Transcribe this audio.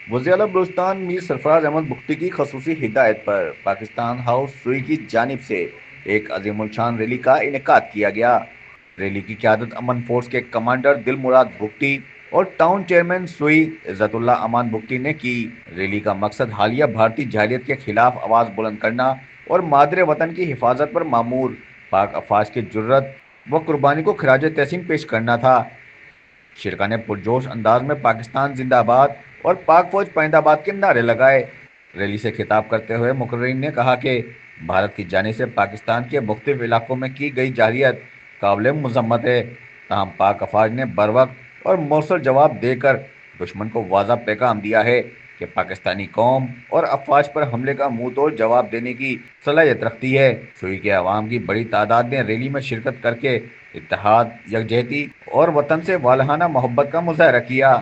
وزیر اعلیٰ بلوچستان میر سرفراز احمد بگٹی کی خصوصی ہدایت پر پاکستان ہاؤس سوئی کی جانب سے ایک عظیم الشان ریلی کا انعقاد کیا گیا۔ ریلی کی قیادت امن فورس کے کمانڈر دل مراد بگٹی اور ٹاؤن چیئرمین سوئی عزت اللہ امان بگٹی نے کی۔ ریلی کا مقصد حالیہ بھارتی جاہلیت کے خلاف آواز بلند کرنا اور مادر وطن کی حفاظت پر مامور پاک افواج کی جرت و قربانی کو خراج تحسین پیش کرنا تھا۔ شرکا نے پرجوش انداز میں پاکستان زندہ باد اور پاک فوج پائندہ باد کے نعرے لگائے۔ ریلی سے خطاب کرتے ہوئے مقررین نے کہا کہ بھارت کی جانب سے پاکستان کے مختلف علاقوں میں کی گئی جارحیت قابل مذمت ہے، تاہم پاک افواج نے بروقت اور مؤثر جواب دے کر دشمن کو واضح پیغام دیا ہے کہ پاکستانی قوم اور افواج پر حملے کا منہ توڑ جواب دینے کی صلاحیت رکھتی ہے۔ سوئی کے عوام کی بڑی تعداد نے ریلی میں شرکت کر کے اتحاد، یکجہتی اور وطن سے والہانہ محبت کا مظاہرہ کیا۔